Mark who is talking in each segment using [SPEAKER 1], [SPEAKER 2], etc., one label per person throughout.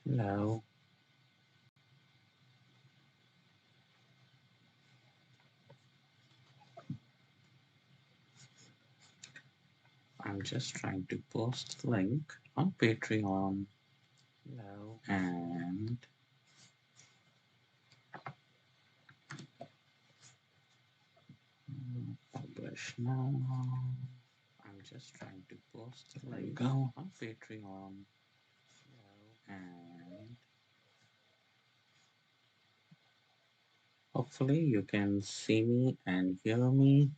[SPEAKER 1] No, I'm just trying to post the link on Patreon. No, and publish now. I'm just trying to post the link go on Patreon. No, and hopefully you can see me and hear me.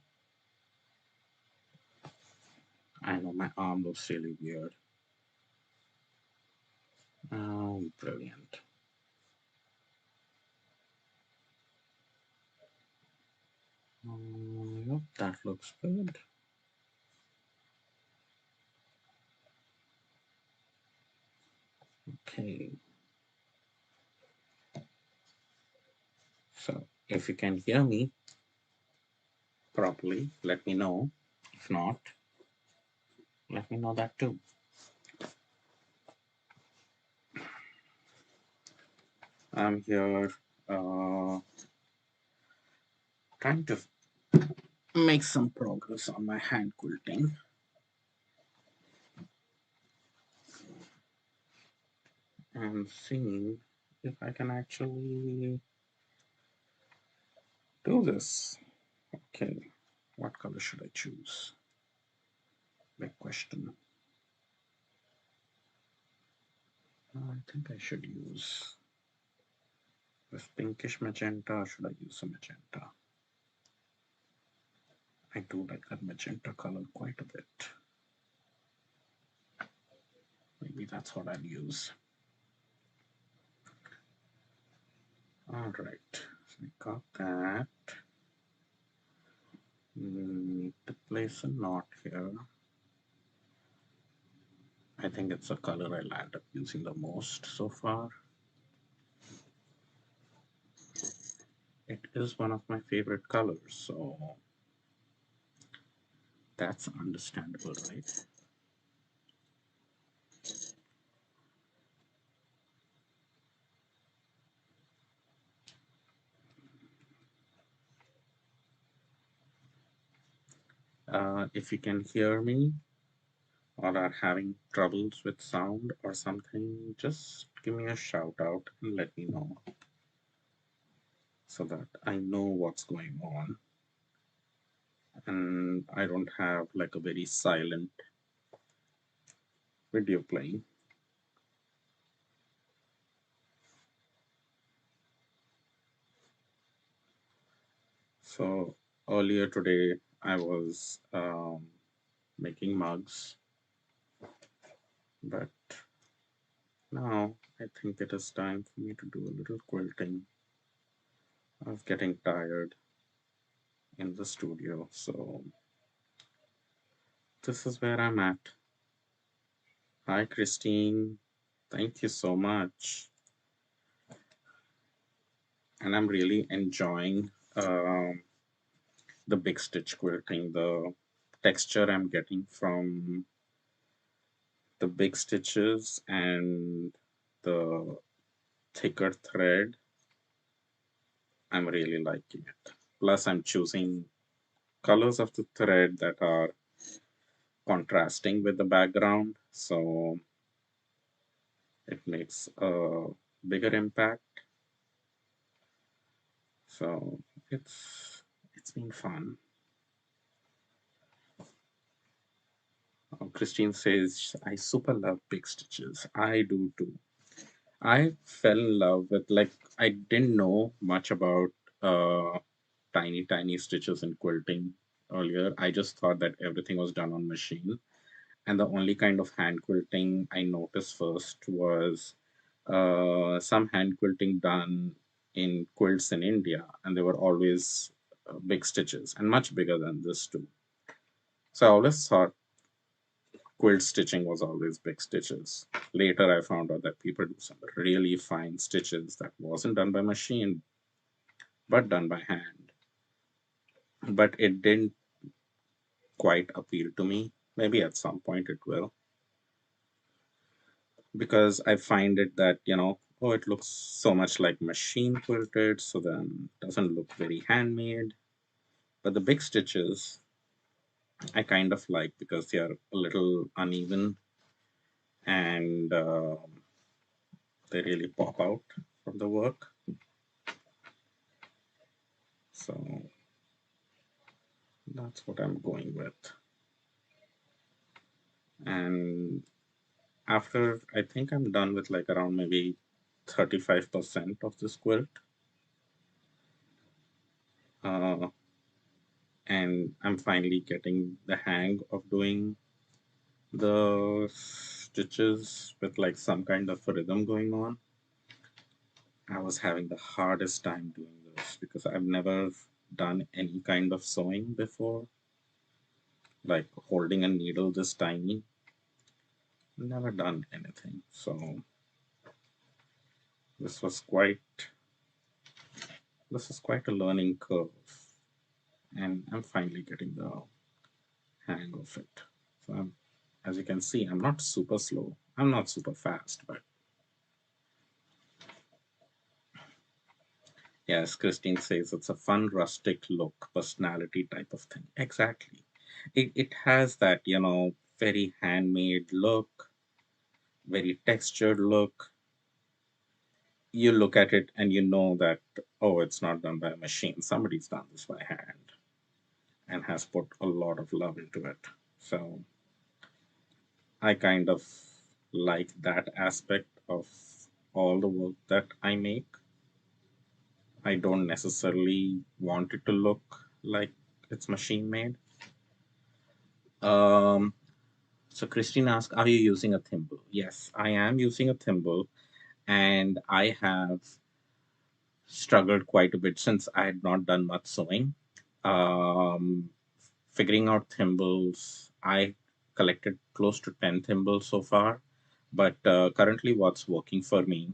[SPEAKER 1] I know my arm looks really weird. Oh, brilliant. Yep, that looks good. Okay, so if you can hear me properly, let me know. If not, let me know that too. I'm here trying to make some progress on my hand quilting and seeing if I can actually do this. Okay, what color should I choose? Big question. I think I should use this pinkish magenta, or should I use a magenta? I do like that magenta color quite a bit. Maybe that's what I'll use. All right, so I got that. Need to place a knot here. I think it's a color I'll end up using the most so far. It is one of my favorite colors, so that's understandable, right? If you can hear me or are having troubles with sound or something, just give me a shout out and let me know so that I know what's going on and I don't have like a very silent video playing. So earlier today, I was making mugs, but now I think it is time for me to do a little quilting. I was getting tired in the studio, so this is where I'm at. Hi, Christine. Thank you so much. And I'm really enjoying the big stitch quilting, the texture I'm getting from the big stitches and the thicker thread. I'm really liking it. Plus, I'm choosing colors of the thread that are contrasting with the background, so it makes a bigger impact. So it's been fun. Christine says, I super love big stitches. I do too. I fell in love with, like, I didn't know much about uh, tiny stitches in quilting earlier. I just thought that everything was done on machine. And the only kind of hand quilting I noticed first was some hand quilting done in quilts in India, and they were always big stitches and much bigger than this too. So I always thought quilt stitching was always big stitches. Later, I found out that people do some really fine stitches that wasn't done by machine but done by hand. But it didn't quite appeal to me. Maybe at some point it will. because I find it that, oh, it looks so much like machine quilted, so then it doesn't look very handmade. But the big stitches I kind of like because they are a little uneven, and they really pop out from the work. So that's what I'm going with. And after I think I'm done with like around maybe 35% of this quilt, uh, and I'm finally getting the hang of doing the stitches with like some kind of a rhythm going on. I was having the hardest time doing this because I've never done any kind of sewing before, like holding a needle this tiny. Never done anything. So this was quite this is quite a learning curve, and I'm finally getting the hang of it. So as you can see, I'm not super slow. I'm not super fast, but yes, Christine says it's a fun rustic look, personality type of thing. Exactly. It has that, very handmade look, very textured look. You look at it and you know that, oh, it's not done by a machine. Somebody's done this by hand and has put a lot of love into it. So I kind of like that aspect of all the work that I make. I don't necessarily want it to look like it's machine made. Um, so Christine asked, are you using a thimble? Yes, I am using a thimble, and I have struggled quite a bit since I had not done much sewing. Um, Figuring out thimbles, I collected close to 10 thimbles so far, but currently what's working for me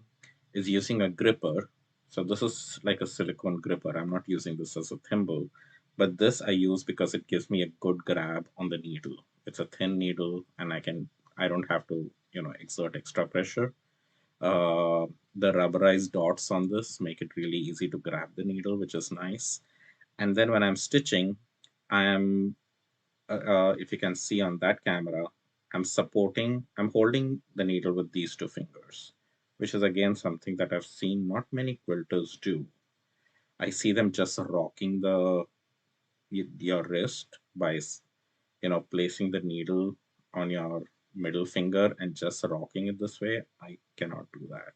[SPEAKER 1] is using a gripper. So this is like a silicone gripper. I'm not using this as a thimble, but this I use because it gives me a good grab on the needle. It's a thin needle, and I don't have to, exert extra pressure. Uh, the rubberized dots on this make it really easy to grab the needle, which is nice. And then when I'm stitching, I am, if you can see on that camera, I'm holding the needle with these two fingers, which is again something that I've seen not many quilters do. I see them just rocking your wrist by, placing the needle on your middle finger and just rocking it this way. I cannot do that.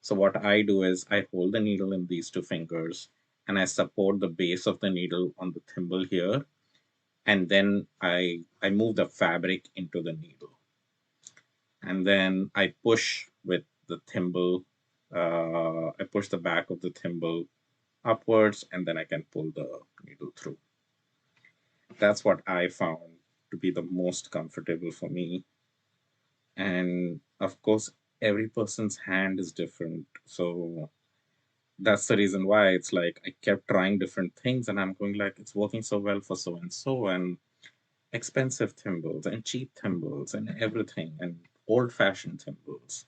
[SPEAKER 1] So what I do is I hold the needle in these two fingers and I support the base of the needle on the thimble here, and then I move the fabric into the needle, and then I push with the thimble. I push the back of the thimble upwards, and then I can pull the needle through. That's what I found to be the most comfortable for me. And of course, every person's hand is different, so that's the reason why it's like I kept trying different things, and I'm going like it's working so well for so and so, and expensive thimbles and cheap thimbles and everything, and old fashioned thimbles.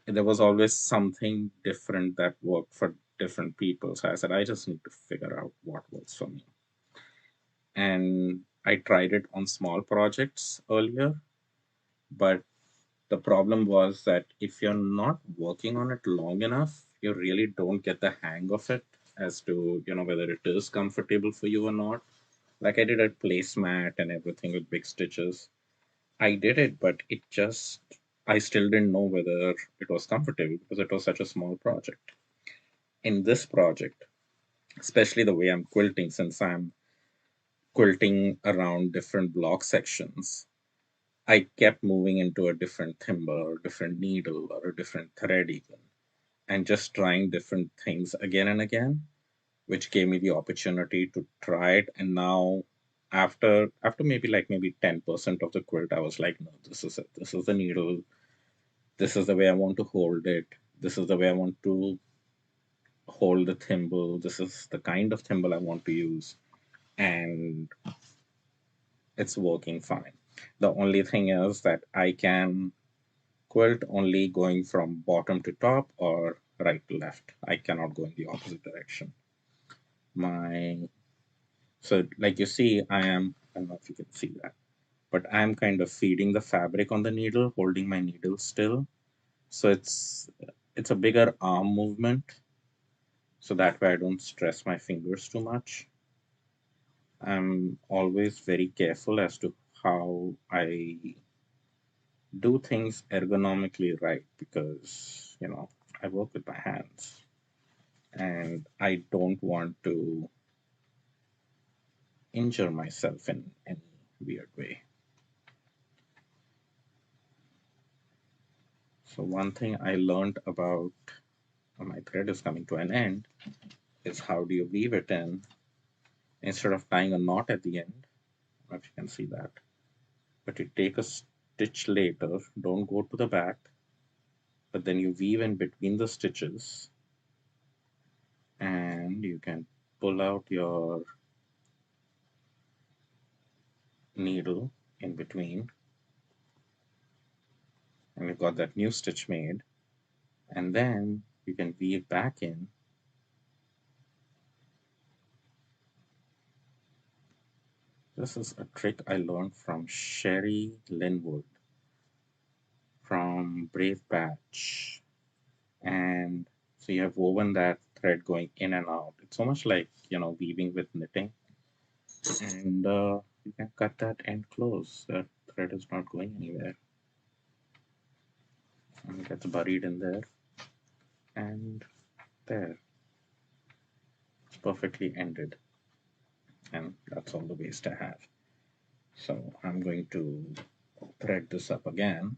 [SPEAKER 1] There was always something different that worked for different people. So I said, I just need to figure out what works for me. And I tried it on small projects earlier, but the problem was that if you're not working on it long enough, you really don't get the hang of it as to, whether it is comfortable for you or not. Like I did a placemat and everything with big stitches. I did it, but I still didn't know whether it was comfortable because it was such a small project. In this project, especially the way I'm quilting, since I'm quilting around different block sections, I kept moving into a different thimble or different needle or a different thread even, and just trying different things again and again, which gave me the opportunity to try it. And now after maybe 10% of the quilt, I was like, no, this is it. This is the needle. This is the way I want to hold it. This is the way I want to hold the thimble. This is the kind of thimble I want to use. And it's working fine. The only thing is that I can quilt only going from bottom to top or right to left. I cannot go in the opposite direction. My So like you see, I don't know if you can see that, but I'm kind of feeding the fabric on the needle, holding my needle still. So it's a bigger arm movement, so that way I don't stress my fingers too much. I'm always very careful as to how I do things ergonomically right because, I work with my hands and I don't want to injure myself in any weird way. So one thing I learned about my thread is coming to an end is how do you weave it in instead of tying a knot at the end. I don't know if you can see that. But you take a stitch later, don't go to the back, but then you weave in between the stitches and you can pull out your needle in between and you've got that new stitch made, and then you can weave back in. This is a trick I learned from Sherry Linwood from Brave Batch. And so you have woven that thread going in and out. It's almost like, weaving with knitting. And you can cut that end close. That thread is not going anywhere. And it gets buried in there. And there, it's perfectly ended. And that's all the waste I have. So I'm going to thread this up again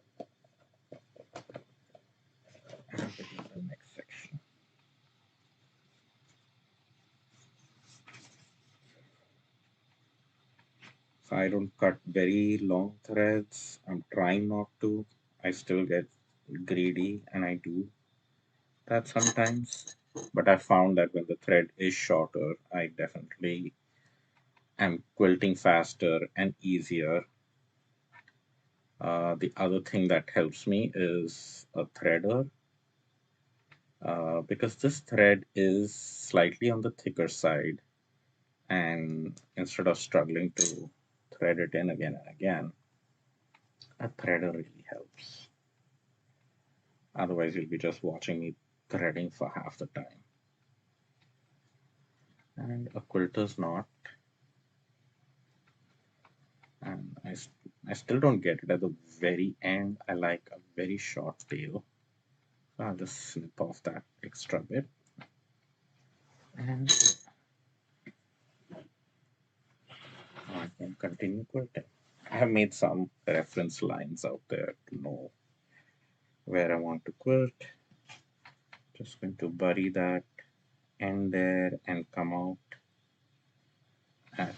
[SPEAKER 1] and begin the next section. So I don't cut very long threads. I'm trying not to. I still get greedy and I do that sometimes. But I found that when the thread is shorter, I definitely am quilting faster and easier. The other thing that helps me is a threader because this thread is slightly on the thicker side, and instead of struggling to thread it in again and again, a threader really helps. Otherwise, you'll be just watching me threading for half the time. And a quilter's knot, and I still don't get it at the very end. I like a very short tail. So I'll just snip off that extra bit. And I can continue quilting. I have made some reference lines out there to know where I want to quilt. Just going to bury that end there and come out at,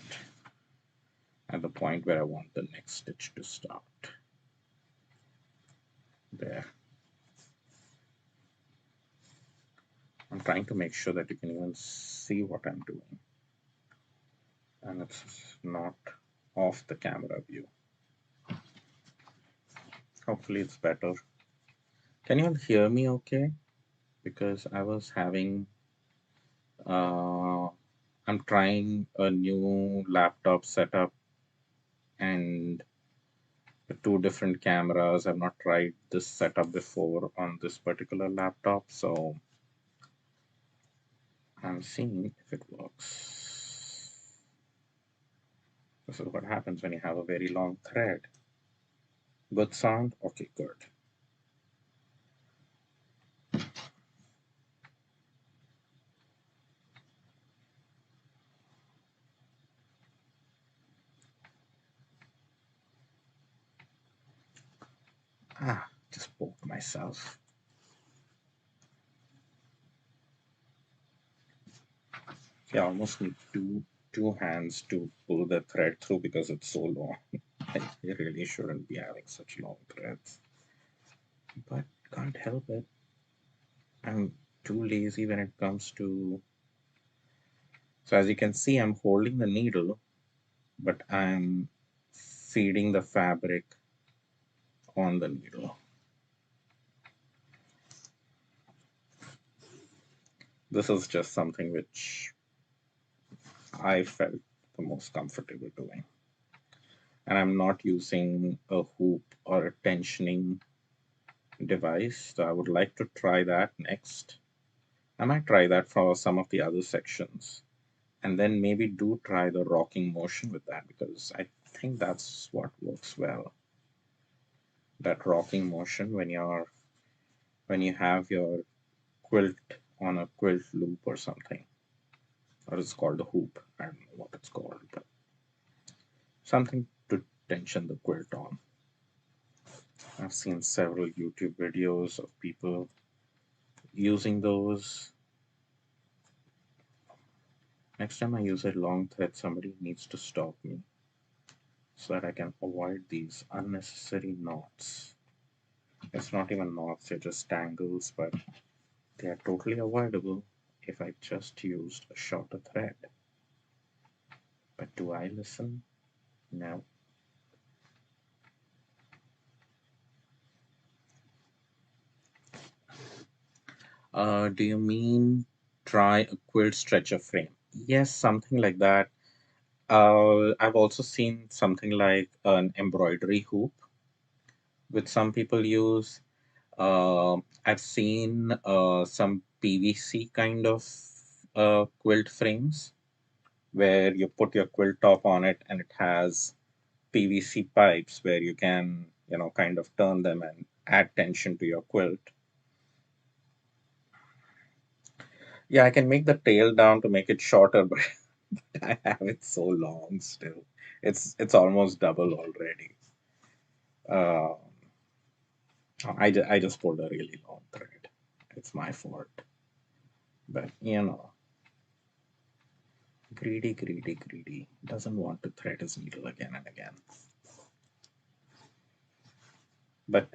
[SPEAKER 1] at the point where I want the next stitch to start. There. I'm trying to make sure that you can even see what I'm doing. And it's not off the camera view. Hopefully it's better. Can you all hear me okay? Because I was having, I'm trying a new laptop setup and the two different cameras. I've not tried this setup before on this particular laptop, so I'm seeing if it works. This is what happens when you have a very long thread. Good sound? Okay, good. Just poked myself. You almost need two hands to pull the thread through because it's so long. You really shouldn't be having such long threads. But can't help it. I'm too lazy when it comes to. So as you can see, I'm holding the needle, but I'm feeding the fabric on the needle. This is just something which I felt the most comfortable doing. And I'm not using a hoop or a tensioning device. So I would like to try that next. I might try that for some of the other sections. And then maybe do try the rocking motion with that because I think that's what works well. That rocking motion when you have your quilt on a quilt loop or something. Or it's called a hoop. I don't know what it's called, but something to tension the quilt on. I've seen several YouTube videos of people using those. Next time I use a long thread, somebody needs to stop me so that I can avoid these unnecessary knots. It's not even knots, they're just tangles, but they are totally avoidable if I just used a shorter thread. But do I listen? No. Do you mean try a quilt stretcher frame? Yes, something like that. I've also seen something like an embroidery hoop, which some people use. I've seen some PVC kind of quilt frames where you put your quilt top on it and it has PVC pipes where you can, kind of turn them and add tension to your quilt. Yeah, I can make the tail down to make it shorter, but I have it so long still. It's almost double already. Uh, I just pulled a really long thread. It's my fault. But greedy, greedy, greedy. Doesn't want to thread his needle again and again. But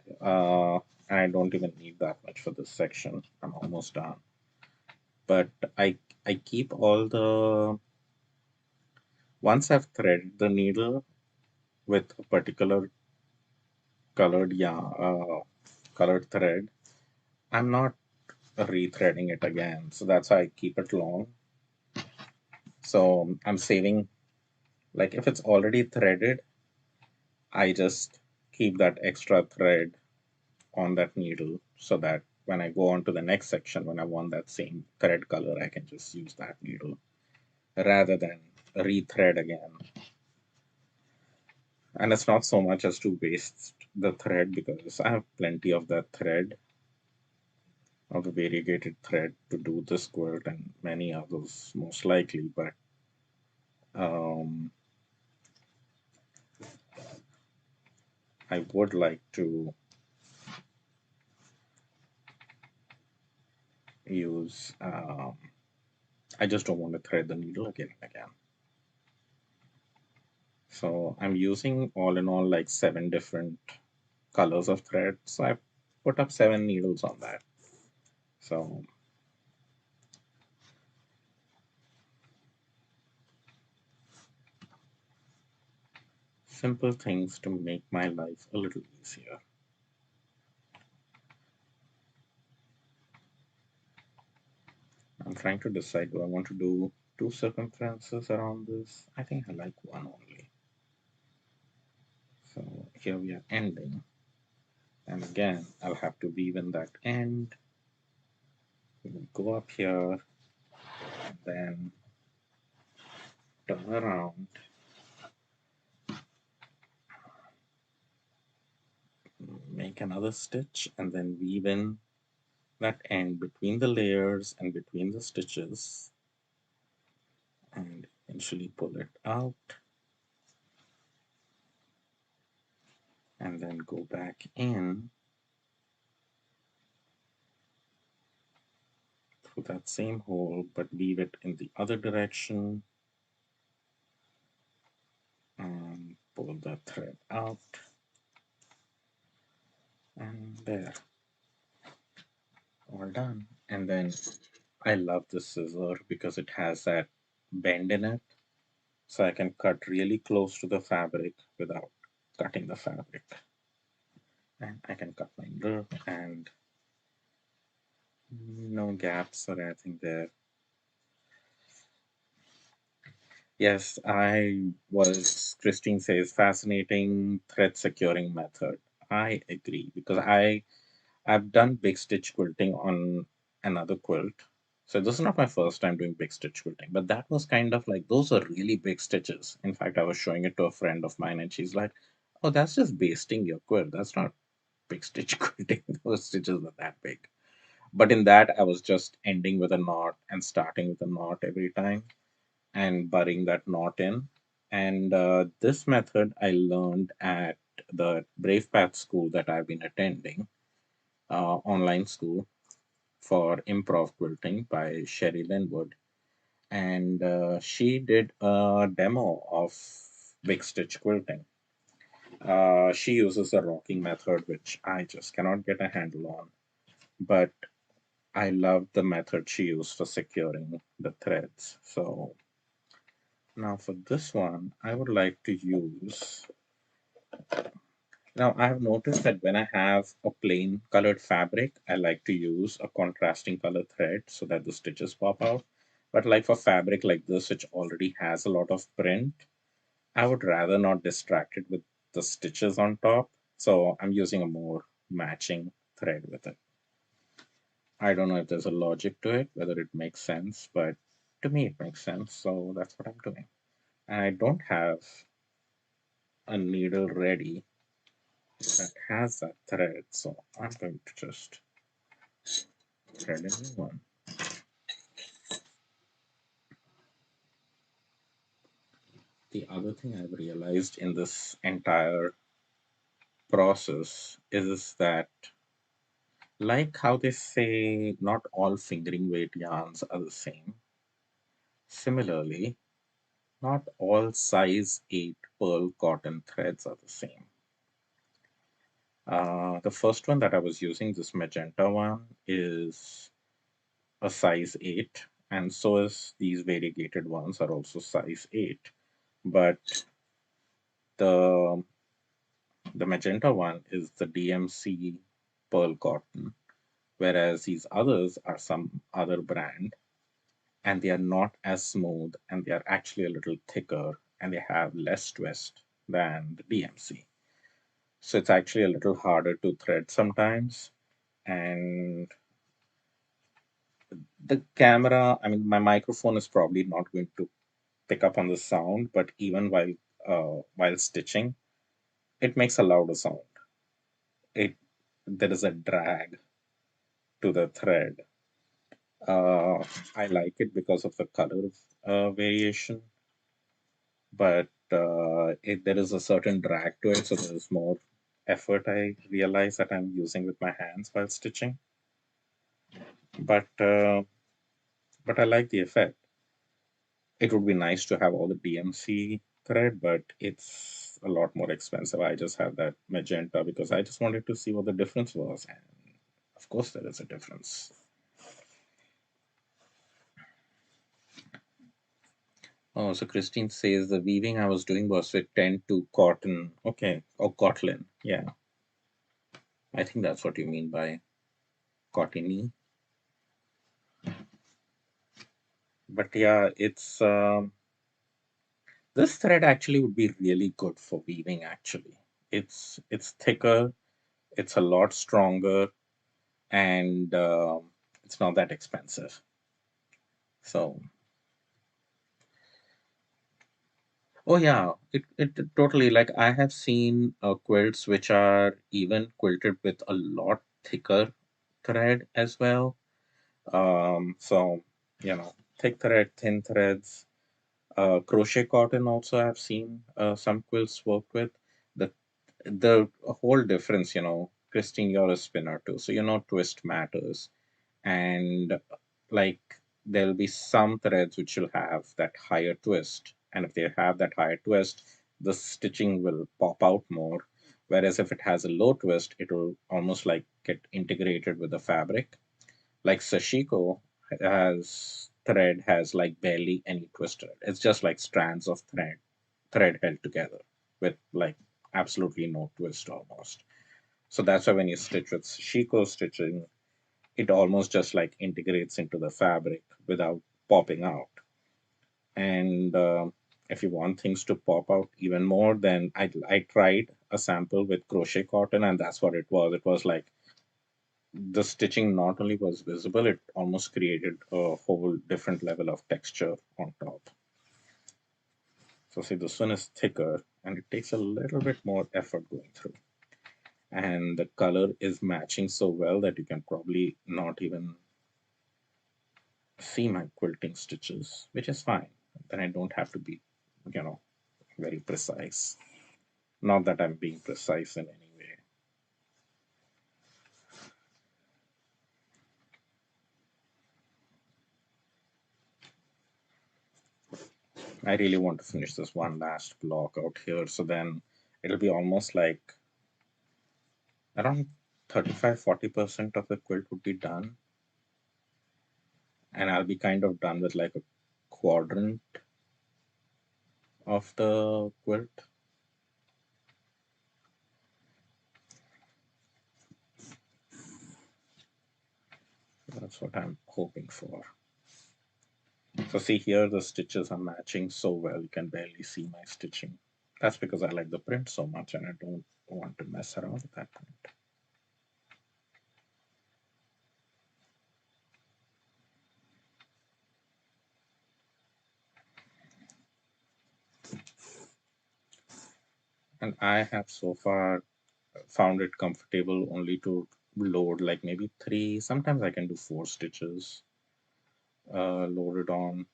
[SPEAKER 1] I don't even need that much for this section. I'm almost done. But I keep all the once I've threaded the needle with a particular colored colored thread, I'm not rethreading it again. So that's why I keep it long. So I'm saving, like if it's already threaded, I just keep that extra thread on that needle so that when I go on to the next section, when I want that same thread color, I can just use that needle rather than rethread again. And it's not so much as to waste the thread because I have plenty of that thread, of the variegated thread to do this quilt and many others most likely, but um, I would like to use, I just don't want to thread the needle again and again. So I'm using all in all like 7 different colors of thread. So I put up 7 needles on that. So simple things to make my life a little easier. I'm trying to decide, do I want to do 2 circumferences around this? I think I like one only. So here we are ending. And again, I'll have to weave in that end. We'll go up here, and then turn around, make another stitch, and then weave in that end between the layers and between the stitches, and eventually pull it out, and then go back in through that same hole, but weave it in the other direction, and pull the thread out, and there, all done. And then I love this scissor because it has that bend in it, so I can cut really close to the fabric without cutting the fabric, and I can cut my needle and no gaps or anything there. Yes, Christine says, fascinating thread securing method. I agree because I've done big stitch quilting on another quilt. So this is not my first time doing big stitch quilting, but that was kind of like those are really big stitches. In fact, I was showing it to a friend of mine and she's like, "Oh, that's just basting your quilt. That's not big stitch quilting. Those stitches were that big." But in that, I was just ending with a knot and starting with a knot every time and burying that knot in. And this method I learned at the Brave Path school that I've been attending, online school for improv quilting by Sherry Linwood. And she did a demo of big stitch quilting. She uses the rocking method, which I just cannot get a handle on. But I love the method she used for securing the threads. So now for this one, I would like to use. Now I have noticed that when I have a plain colored fabric, I like to use a contrasting color thread so that the stitches pop out. But like for fabric like this, which already has a lot of print, I would rather not distract it with the stitches on top. So I'm using a more matching thread with it. I don't know if there's a logic to it, whether it makes sense, but to me it makes sense. So that's what I'm doing. And I don't have a needle ready that has that thread, so I'm going to just thread a new one. The other thing I've realized in this entire process is that, like how they say not all fingering weight yarns are the same, similarly, not all size 8 pearl cotton threads are the same. The first one that I was using, this magenta one, is a size 8, and so is these variegated ones are also size 8. But the the magenta one is the DMC pearl cotton, whereas these others are some other brand, and they are not as smooth, and they are actually a little thicker, and they have less twist than the DMC. So it's actually a little harder to thread sometimes. And the camera, I mean, my microphone is probably not going to pick up on the sound, but even while stitching, it makes a louder sound. It There is a drag to the thread. Uh, I like it because of the color variation, but there is a certain drag to it, so there's more effort I realize that I'm using with my hands while stitching. But I like the effect. It would be nice to have all the DMC thread, but it's a lot more expensive. I just have that magenta because I just wanted to see what the difference was, and of course there is a difference. Oh, so Christine says the weaving I was doing was with 10 to cotton. Okay, or Kotlin. Yeah, I think that's what you mean by cottony. But yeah, it's this thread actually would be really good for weaving. Actually, it's thicker, it's a lot stronger, and it's not that expensive. So, oh yeah, it totally, like I have seen quilts which are even quilted with a lot thicker thread as well. So, thick thread, thin threads, crochet cotton also I've seen some quilts work with. The the whole difference, Christine, you're a spinner too, so twist matters. And like there'll be some threads which will have that higher twist, and if they have that higher twist, the stitching will pop out more, whereas if it has a low twist, it will almost like get integrated with the fabric. Like sashiko has like barely any twist to it. It's just like strands of thread held together with like absolutely no twist almost. So that's why when you stitch with Shiko stitching, it almost just like integrates into the fabric without popping out. And if you want things to pop out even more, then I tried a sample with crochet cotton, and that's what it was. It was like the stitching not only was visible, it almost created a whole different level of texture on top. So see, this one is thicker and it takes a little bit more effort going through. And the color is matching so well that you can probably not even see my quilting stitches, which is fine. Then I don't have to be, you know, very precise. Not that I'm being precise in any way. I really want to finish this one last block out here. So then it'll be almost like around 35-40% of the quilt would be done. And I'll be kind of done with like a quadrant of the quilt. That's what I'm hoping for. So see here, the stitches are matching so well, you can barely see my stitching. That's because I like the print so much and I don't want to mess around with that print. And I have so far found it comfortable only to load like maybe three, sometimes I can do four stitches loaded on.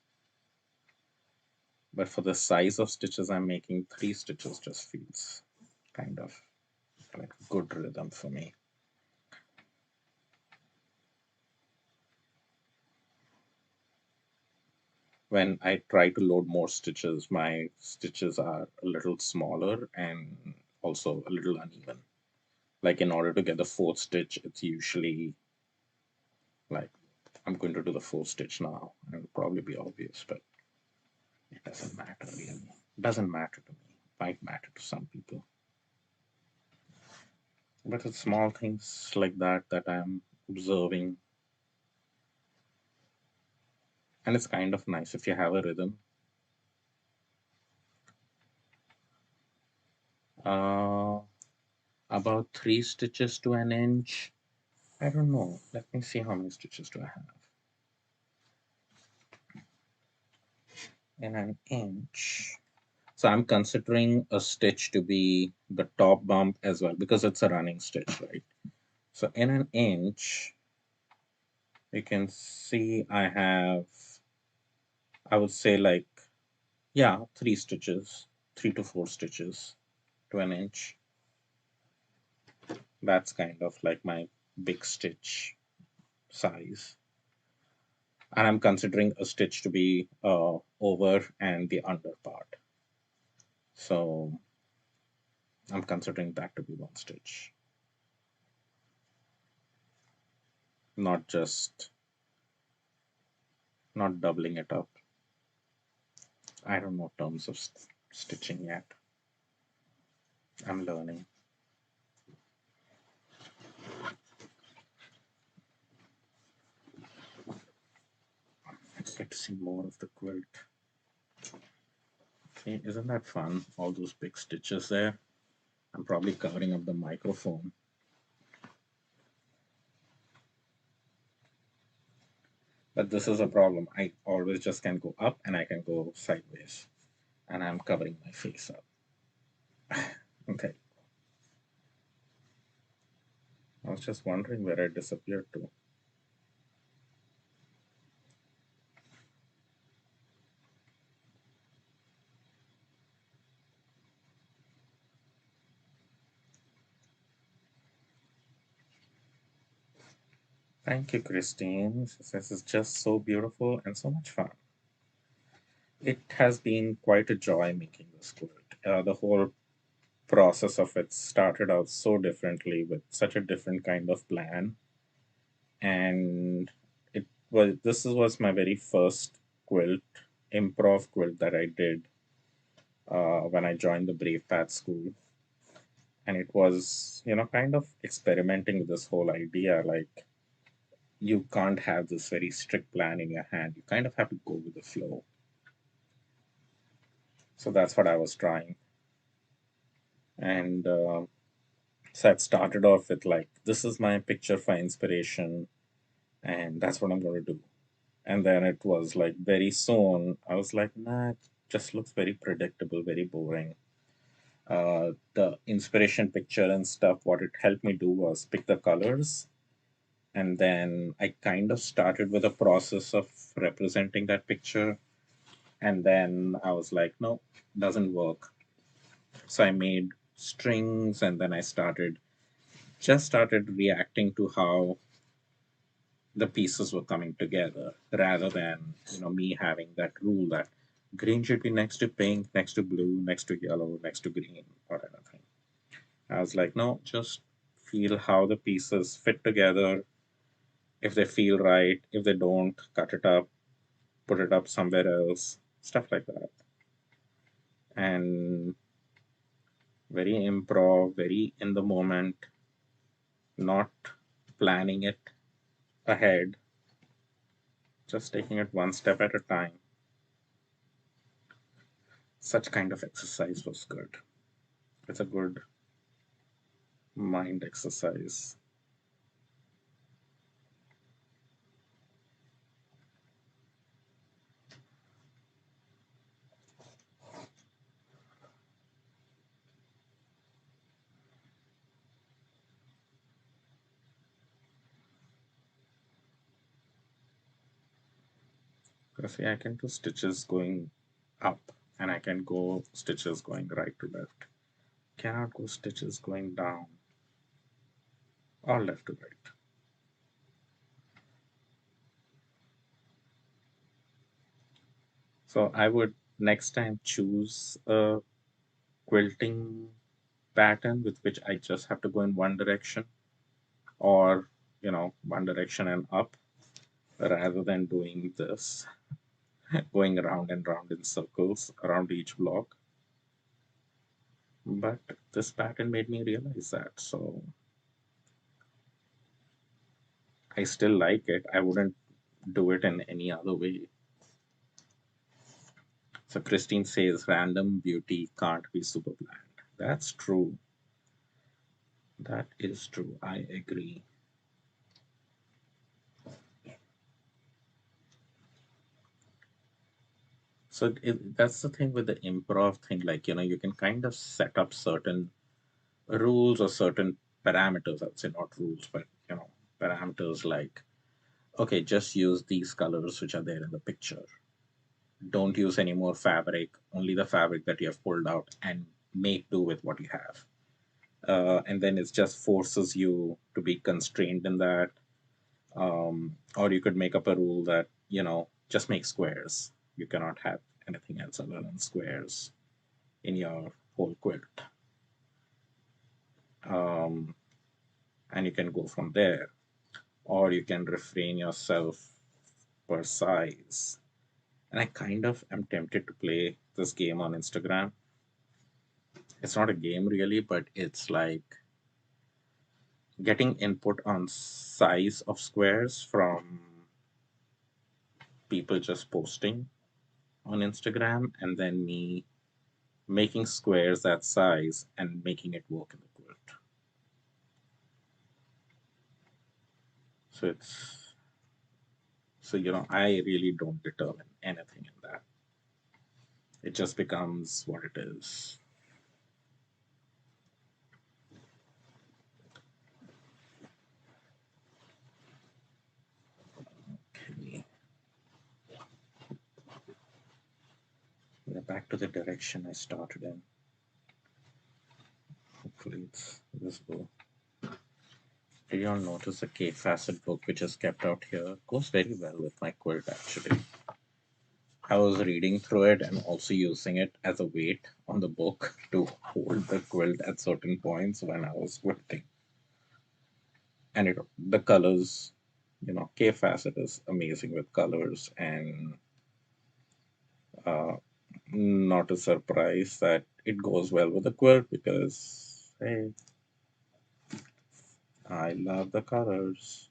[SPEAKER 1] But for the size of stitches I'm making, three stitches just feels kind of like good rhythm for me. When I try to load more stitches, my stitches are a little smaller and also a little uneven. Like in order to get the fourth stitch, it's usually like I'm going to do the fourth stitch now. It'll probably be obvious, but it doesn't matter really. It doesn't matter to me. It might matter to some people. But it's small things like that that I'm observing. And it's kind of nice if you have a rhythm. Uh, about three stitches to an inch. I don't know. Let me see how many stitches do I have. In an inch. So I'm considering a stitch to be the top bump as well because it's a running stitch, right? So in an inch, you can see I have, I would say like, yeah, three stitches, 3 to 4 stitches to an inch. That's kind of like my big stitch size. And I'm considering a stitch to be over and the under part. So I'm considering that to be one stitch, not just not doubling it up. I don't know terms of stitching yet. I'm learning. I'd like to see more of the quilt. See, isn't that fun? All those big stitches there. I'm probably covering up the microphone. But this is a problem. I always just can go up and I can go sideways. And I'm covering my face up. Okay. I was just wondering where I disappeared to. Thank you, Christine. This is just so beautiful and so much fun. It has been quite a joy making this quilt. The whole process of it started out so differently with such a different kind of plan, and this was my very first quilt, improv quilt that I did when I joined the Brave Path School. And it was, kind of experimenting with this whole idea, like you can't have this very strict plan in your hand. You kind of have to go with the flow. So that's what I was trying. And so it started off with like, this is my picture for inspiration, and that's what I'm going to do. And then it was like very soon, I was like, nah, it just looks very predictable, very boring. The inspiration picture and stuff, what it helped me do was pick the colors. And then I kind of started with a process of representing that picture. And then I was like, no, doesn't work. So I made strings, and then I started reacting to how the pieces were coming together, rather than me having that rule that green should be next to pink, next to blue, next to yellow, next to green, or anything. I was like, no, just feel how the pieces fit together. If they feel right, if they don't, cut it up, put it up somewhere else, stuff like that. And very improv, very in the moment, not planning it ahead, just taking it one step at a time. Such kind of exercise was good. It's a good mind exercise. Because see, I can do stitches going up, and I can go stitches going right to left. Cannot go stitches going down or left to right. So I would next time choose a quilting pattern with which I just have to go in one direction, or one direction and up, rather than doing this, going around and round in circles around each block. But this pattern made me realize that, so I still like it. I wouldn't do it in any other way. So Christine says random beauty can't be super planned. That's true. That is true. I agree. So that's the thing with the improv thing. Like, you can kind of set up certain rules or certain parameters. I would say not rules, but, parameters like, okay, just use these colors which are there in the picture. Don't use any more fabric, only the fabric that you have pulled out, and make do with what you have. And then it just forces you to be constrained in that. Or you could make up a rule that, just make squares. You cannot have anything else other than squares in your whole quilt. Um, and you can go from there. Or you can refrain yourself per size. And I kind of am tempted to play this game on Instagram. It's not a game really, but it's like getting input on size of squares from people just posting on Instagram, and then me making squares that size and making it work in the quilt. So I really don't determine anything in that. It just becomes what it is. Okay. We're back to the direction I started in. Hopefully it's visible. Did you all notice the K facet book which is kept out here? Goes very well with my quilt actually. I was reading through it and also using it as a weight on the book to hold the quilt at certain points when I was quilting. And the colors, K Facet is amazing with colors, and uh, not a surprise that it goes well with the quilt because Hey, I love the colors.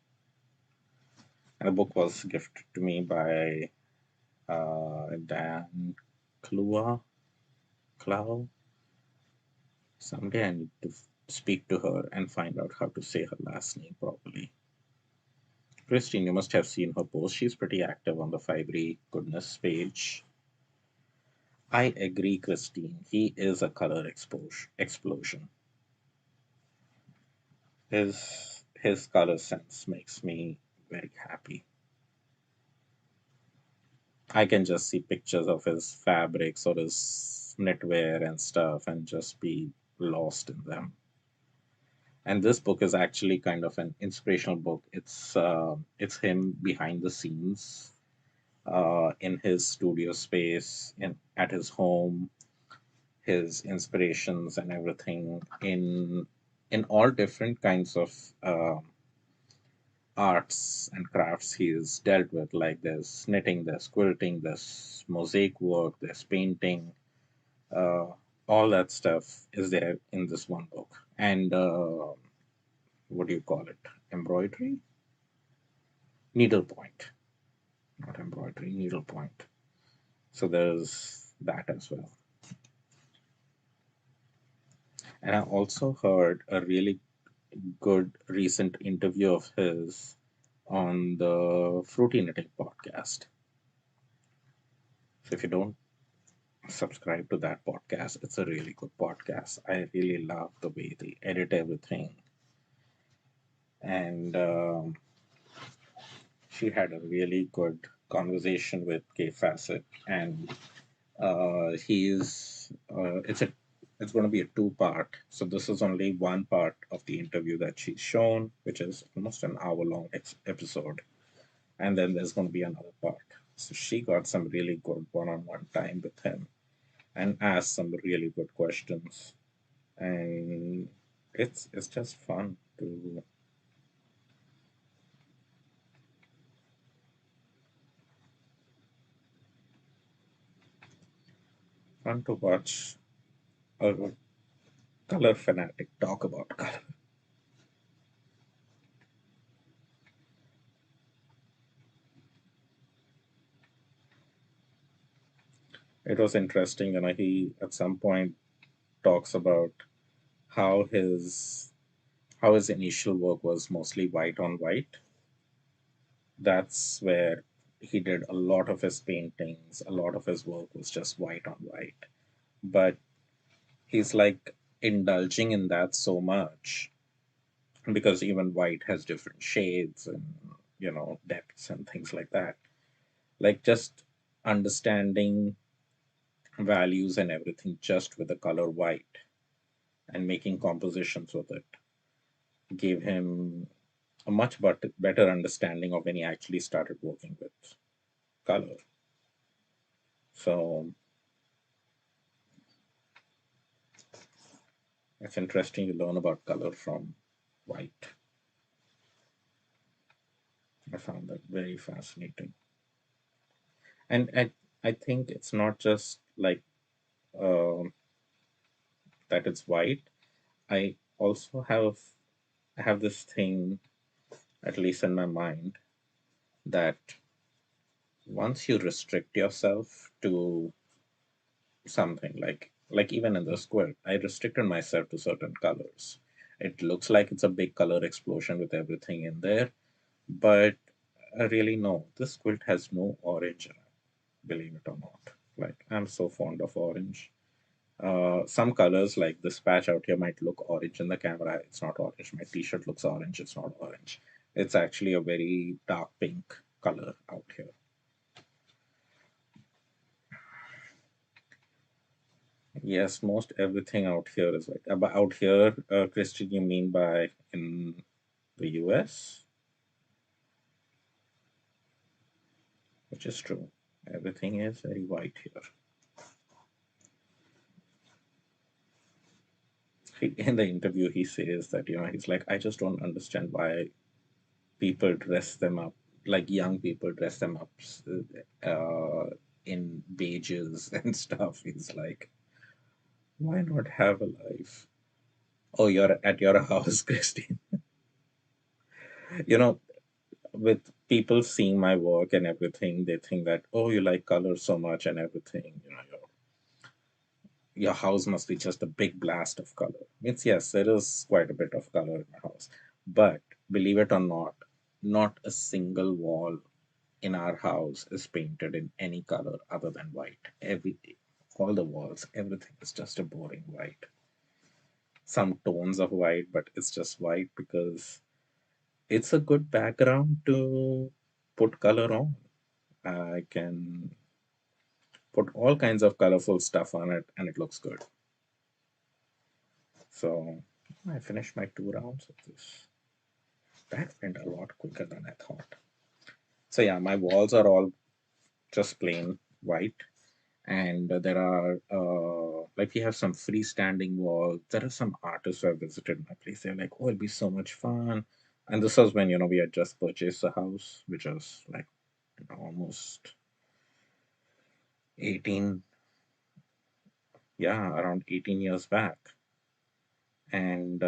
[SPEAKER 1] And the book was gifted to me by Dan Klua, Clow. Someday I need to speak to her and find out how to say her last name properly. Christine, you must have seen her post. She's pretty active on the Fibery Goodness page. I agree, Christine. He is a color explosion. His color sense makes me very happy. I can just see pictures of his fabrics or his knitwear and stuff and just be lost in them. And this book is actually kind of an inspirational book. It's him behind the scenes in his studio space, at his home, his inspirations and everything in all different kinds of arts and crafts he's dealt with. Like there's knitting, there's quilting, there's mosaic work, there's painting. Uh, all that stuff is there in this one book. And what do you call it? Embroidery, needlepoint, not embroidery, needlepoint. So there's that as well. And I also heard a really good recent interview of his on the Fruity Knitting podcast. So if you don't subscribe to that podcast, it's a really good podcast. I really love the way they edit everything. And she had a really good conversation with Kay Fassett, and it's going to be a two-part. So this is only one part of the interview that she's shown, which is almost an hour-long episode, and then there's going to be another part. So she got some really good one-on-one time with him and asked some really good questions, and it's just fun to watch a color fanatic talk about color. It was interesting, and he at some point talks about how his initial work was mostly white on white. That's where he did a lot of his paintings, a lot of his work was just white on white. But he's like indulging in that so much because even white has different shades and depths and things like that. Like just understanding values and everything just with the color white and making compositions with it gave him a much better understanding of when he actually started working with color. So it's interesting to learn about color from white. I found that very fascinating. And I think it's not just like um that it's white. I also have this thing, at least in my mind, that once you restrict yourself to something like even in the square, I restricted myself to certain colors. It looks like it's a big color explosion with everything in there, but I really know this quilt has no orange in it, believe it or not. Like I'm so fond of orange. Some colors like this patch out here might look orange in the camera. It's not orange. My t-shirt looks orange. It's not orange. It's actually a very dark pink color out here. Yes, most everything out here is like about out here. Christian, you mean by in the US, which is true. Everything is very white here. In the interview, he says that he's like, I just don't understand why people dress them up like young people dress them up in beiges and stuff. He's like, why not have a life? Oh, you're at your house, Christine. You know, with people seeing my work and everything, they think that, oh, you like color so much and everything. Your house must be just a big blast of color. Means yes, there is quite a bit of color in my house, but believe it or not, not a single wall in our house is painted in any color other than white. All the walls, everything is just a boring white. Some tones of white, but it's just white because it's a good background to put color on. I can put all kinds of colorful stuff on it and it looks good. So I finished my 2 rounds of this. That went a lot quicker than I thought. So yeah, my walls are all just plain white, and there are like we have some freestanding walls. There are some artists who have visited my place. They're like, "Oh, it'll be so much fun." And this was when we had just purchased a house, which was like almost 18, yeah, around 18 years back. And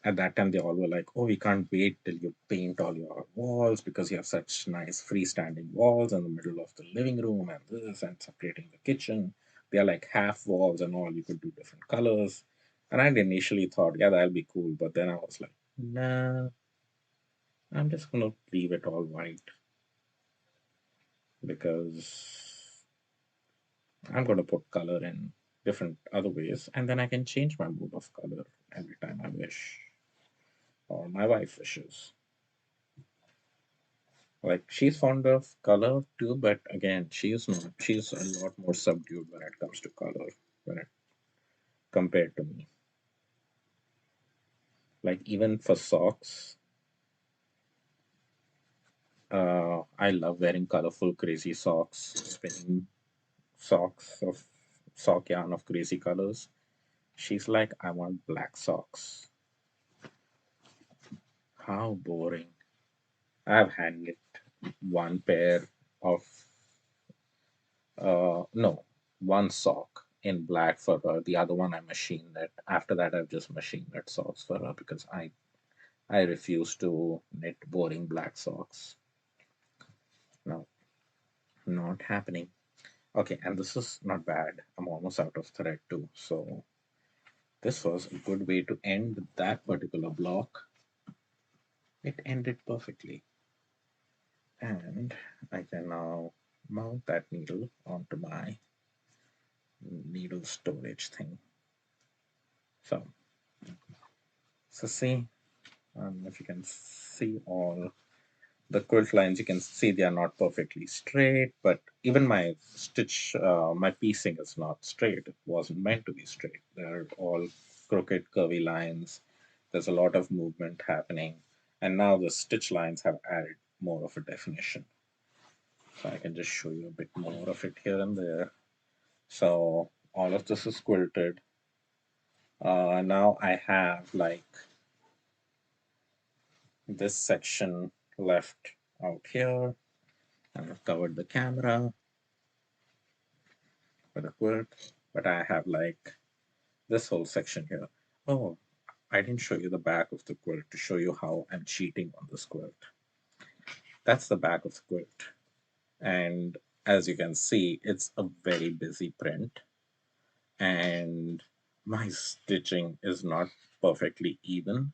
[SPEAKER 1] at that time, they all were like, "Oh, we can't wait till you paint all your walls because you have such nice freestanding walls in the middle of the living room and this and separating the kitchen. They are like half walls and all. You could do different colors." And I initially thought, yeah, that'll be cool. But then I was like, nah, I'm just gonna leave it all white because I'm gonna put color in different other ways, and then I can change my mood of color every time I wish, or my wife wishes. Like she's fond of color too, but again, she's not. She's a lot more subdued when it comes to color, when it compared to me. Like even for socks, I love wearing colorful, crazy socks, spinning socks of sock yarn of crazy colors. She's like, I want black socks. How boring. I've hand knit one pair of no, one sock in black for her. The other one I machined it. After that, I've just machined knit socks for her because I refuse to knit boring black socks. No, not happening. Okay, and this is not bad. I'm almost out of thread too. So this was a good way to end that particular block. It ended perfectly. And I can now mount that needle onto my needle storage thing. So, so see, if you can see all the quilt lines, you can see they are not perfectly straight, but even my stitch, my piecing is not straight. It wasn't meant to be straight. They're all crooked, curvy lines. There's a lot of movement happening. And now the stitch lines have added more of a definition. So I can just show you a bit more of it here and there. So all of this is quilted. Now I have like this section left out here. I've covered the camera with a quilt, but I have like this whole section here. Oh, I didn't show you the back of the quilt to show you how I'm cheating on this quilt. That's the back of the quilt. And as you can see, it's a very busy print, and my stitching is not perfectly even.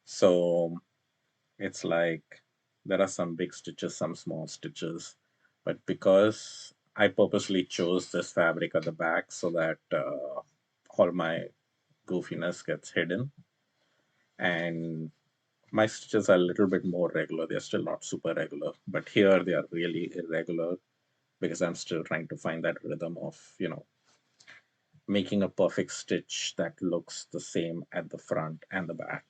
[SPEAKER 1] So it's like there are some big stitches, some small stitches, but because I purposely chose this fabric at the back so that all my goofiness gets hidden, and my stitches are a little bit more regular. They're still not super regular, but here they are really irregular because I'm still trying to find that rhythm of, making a perfect stitch that looks the same at the front and the back.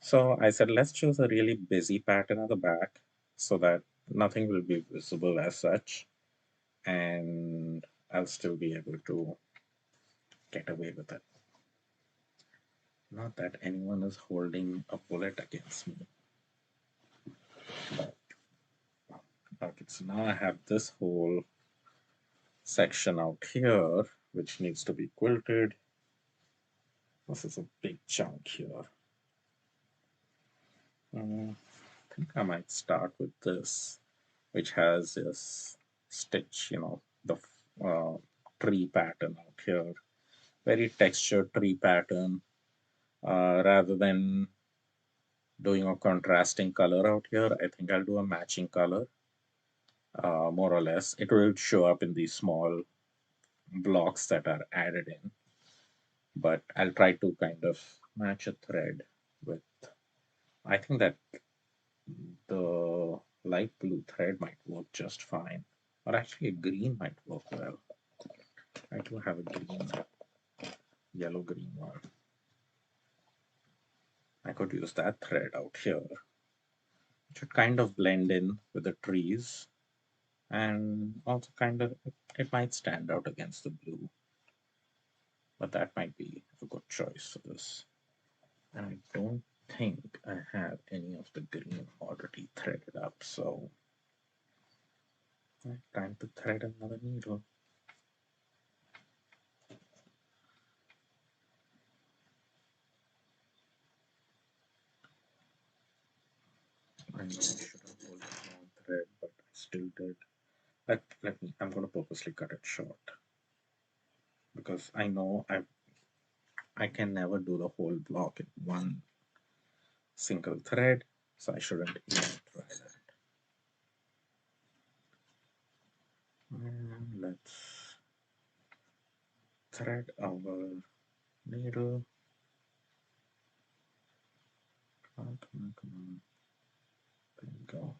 [SPEAKER 1] So I said, let's choose a really busy pattern at the back so that nothing will be visible as such, and I'll still be able to get away with it. Not that anyone is holding a bullet against me. But, okay, so now I have this whole section out here, which needs to be quilted. This is a big chunk here. I think I might start with this, which has this stitch, the uh, tree pattern out here. Very textured tree pattern. Rather than doing a contrasting color out here, I think I'll do a matching color, more or less. It will show up in these small blocks that are added in, but I'll try to kind of match a thread with, I think that the light blue thread might work just fine, or actually a green might work well. I do have a green, yellow green one. I could use that thread out here. It should kind of blend in with the trees, and also kind of, it might stand out against the blue, but that might be a good choice for this. And I don't think I have any of the green already threaded up, so time to thread another needle. I know I should have pulled a long thread, but I still did. Let me, I'm going to purposely cut it short because I know I can never do the whole block in one single thread, so I shouldn't even try that. And let's thread our needle. Come on, come on, come on. There we go.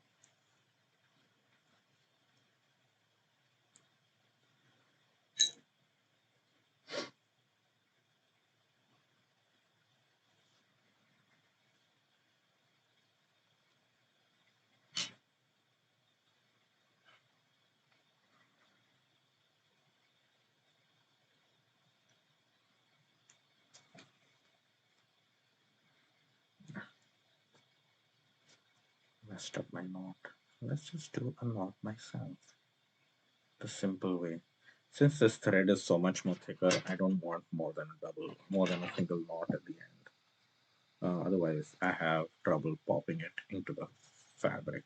[SPEAKER 1] Messed up my knot. Let's just do a knot myself. The simple way. Since this thread is so much more thicker, I don't want more than a single knot at the end. Otherwise, I have trouble popping it into the fabric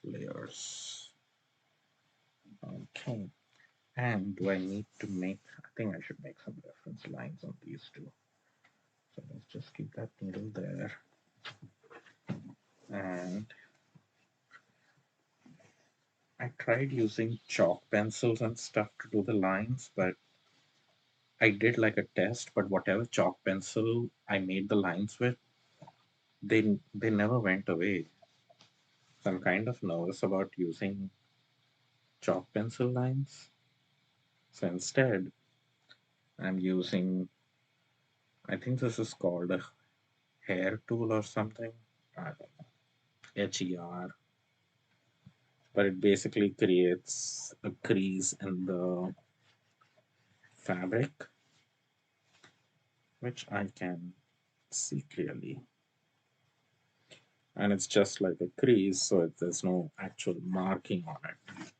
[SPEAKER 1] layers. Okay. And do I need to make, I think I should make some reference lines on these two. So let's just keep that needle there. And I tried using chalk pencils and stuff to do the lines, but I did like a test, but whatever chalk pencil I made the lines with, they never went away. So I'm kind of nervous about using chalk pencil lines. So instead, I'm using, I think this is called a hair tool or something. I don't know, HER. But it basically creates a crease in the fabric, which I can see clearly. And it's just like a crease, so there's no actual marking on it.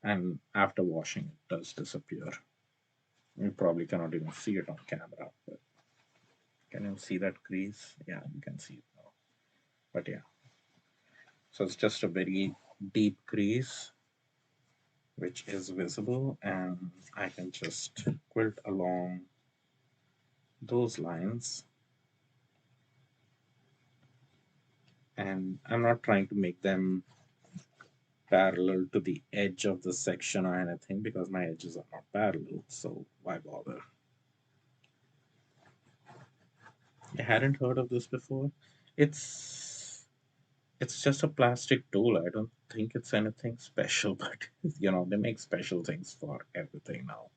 [SPEAKER 1] And after washing, it does disappear. You probably cannot even see it on camera, but can you see that crease? Yeah, you can see it now. But yeah, so it's just a very deep crease which is visible, and I can just quilt along those lines. And I'm not trying to make them parallel to the edge of the section or anything because my edges are not parallel, so why bother? I hadn't heard of this before. It's it's just a plastic tool. I don't think it's anything special, but they make special things for everything now.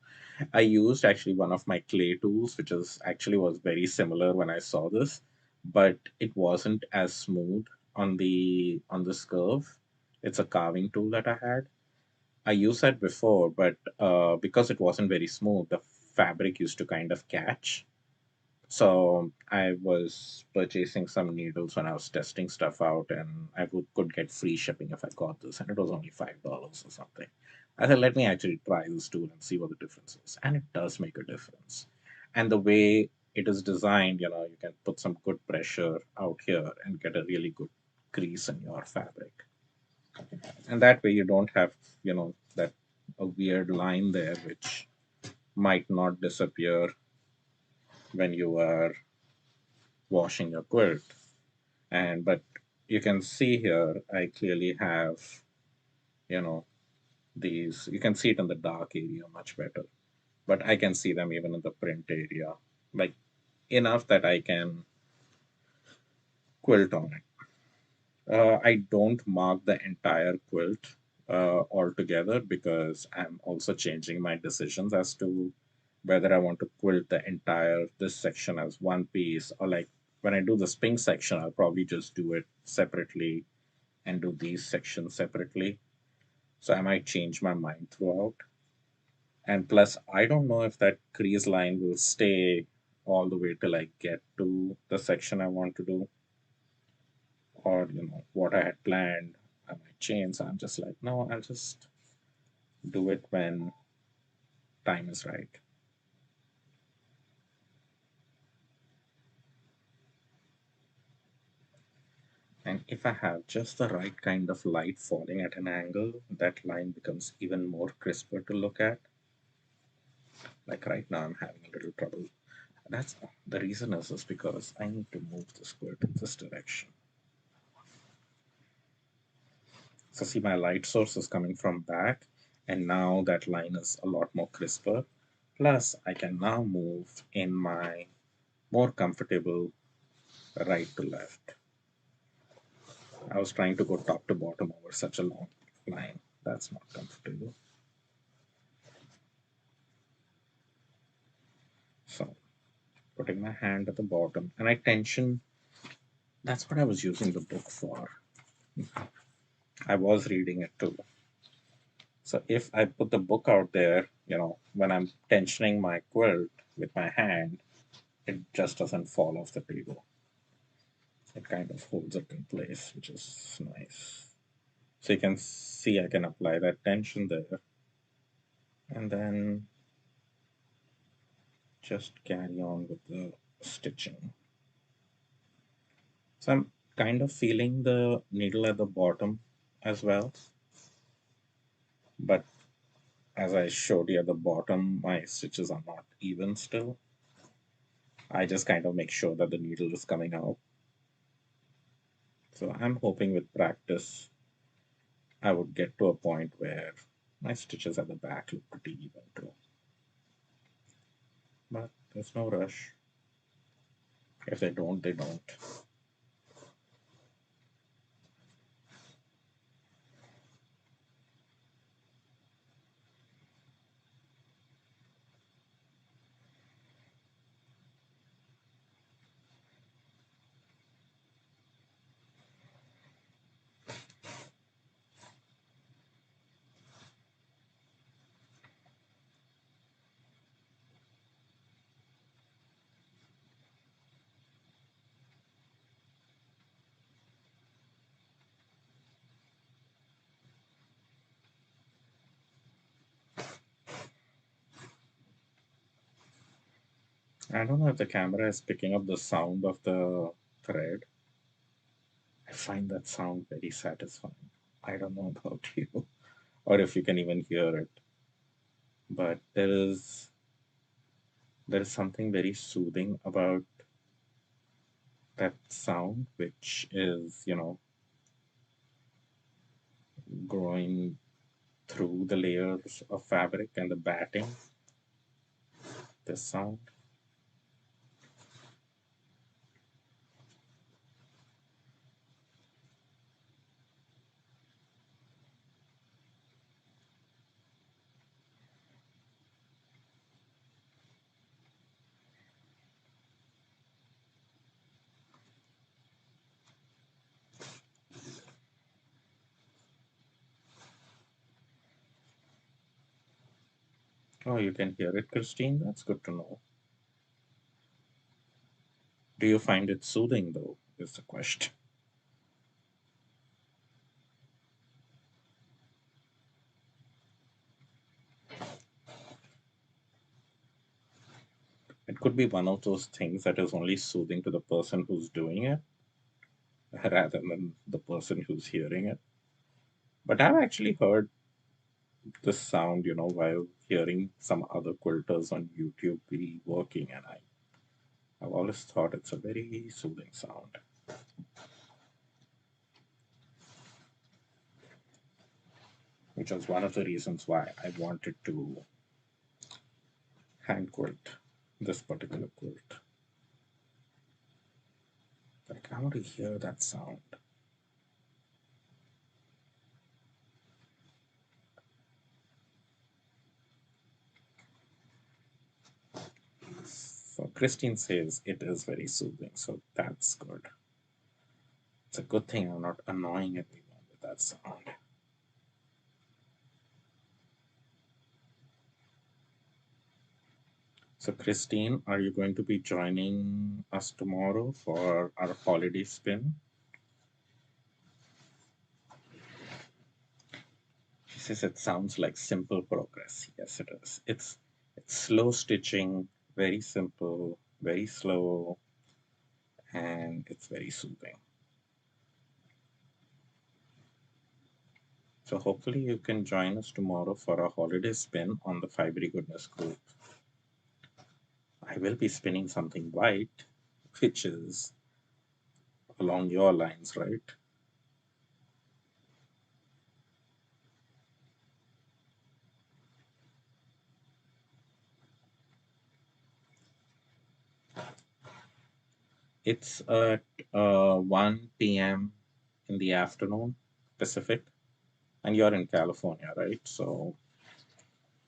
[SPEAKER 1] I used actually one of my clay tools, which is actually was very similar when I saw this, but it wasn't as smooth on this curve. It's a carving tool that I had. I used that before, but because it wasn't very smooth, the fabric used to kind of catch. So I was purchasing some needles when I was testing stuff out, and could get free shipping if I got this, and it was only $5 or something. I said, let me actually try this tool and see what the difference is, and it does make a difference. And the way it is designed, you can put some good pressure out here and get a really good crease in your fabric. And that way you don't have, that a weird line there which might not disappear when you are washing your quilt. And but you can see here, I clearly have, you know, these, you can see it in the dark area much better, but I can see them even in the print area, like enough that I can quilt on it. I don't mark the entire quilt altogether because I'm also changing my decisions as to whether I want to quilt the entire this section as one piece, or like when I do the spring section, I'll probably just do it separately and do these sections separately. So I might change my mind throughout. And plus, I don't know if that crease line will stay all the way till I get to the section I want to do, or what I had planned, I might change. So I'm just like, no, I'll just do it when time is right. And if I have just the right kind of light falling at an angle, that line becomes even more crisper to look at. Like right now, I'm having a little trouble. That's the reason is because I need to move the quirt in this direction. So see, my light source is coming from back, and now that line is a lot more crisper. Plus, I can now move in my more comfortable right to left. I was trying to go top to bottom over such a long line. That's not comfortable. So, putting my hand at the bottom, and I tension. That's what I was using the book for. I was reading it too. So if I put the book out there, when I'm tensioning my quilt with my hand, it just doesn't fall off the table. It kind of holds it in place, which is nice. So you can see I can apply that tension there and then just carry on with the stitching. So I'm kind of feeling the needle at the bottom as well, but as I showed you at the bottom, my stitches are not even still. I just kind of make sure that the needle is coming out. So I'm hoping with practice, I would get to a point where my stitches at the back look pretty even too. But there's no rush. If they don't, they don't. I don't know if the camera is picking up the sound of the thread. I find that sound very satisfying. I don't know about you, or if you can even hear it, but there is something very soothing about that sound, which is growing through the layers of fabric and the batting. This sound. Oh, you can hear it, Christine. That's good to know. Do you find it soothing, though? Is the question. It could be one of those things that is only soothing to the person who's doing it rather than the person who's hearing it. But I've actually heard this sound, while hearing some other quilters on YouTube be working, and I've always thought it's a very soothing sound, which was one of the reasons why I wanted to hand quilt this particular quilt. Like, I want to hear that sound. So Christine says it is very soothing, so that's good. It's a good thing I'm not annoying everyone with that sound. So Christine, are you going to be joining us tomorrow for our holiday spin? She says it sounds like simple progress. Yes, it is. It's slow stitching, very simple, very slow, and it's very soothing. So hopefully you can join us tomorrow for a holiday spin on the Fibery Goodness group. I will be spinning something white, which is along your lines, right? It's at 1 p.m. in the afternoon, Pacific, and you're in California, right? So,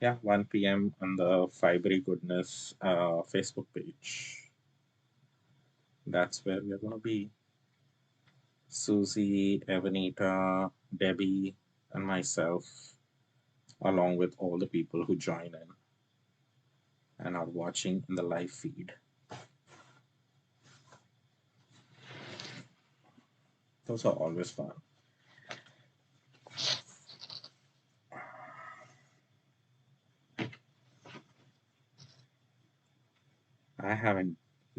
[SPEAKER 1] yeah, 1 p.m. on the Fibery Goodness Facebook page. That's where we're going to be. Susie, Evanita, Debbie, and myself, along with all the people who join in and are watching in the live feed. Those are always fun. I haven't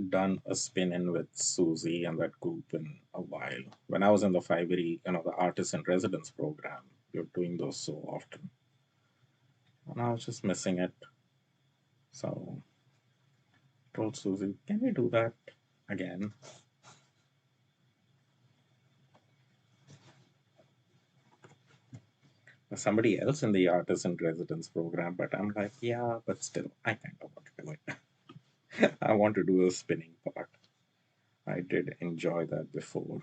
[SPEAKER 1] done a spin in with Susie and that group in a while. When I was in the Fivery, the artist in residence program, you're doing those so often. And I was just missing it. So I told Susie, can we do that again? There's somebody else in the artist in residence program, but I'm like, yeah, but still, I kind of want to do it. I want to do the spinning part. I did enjoy that before.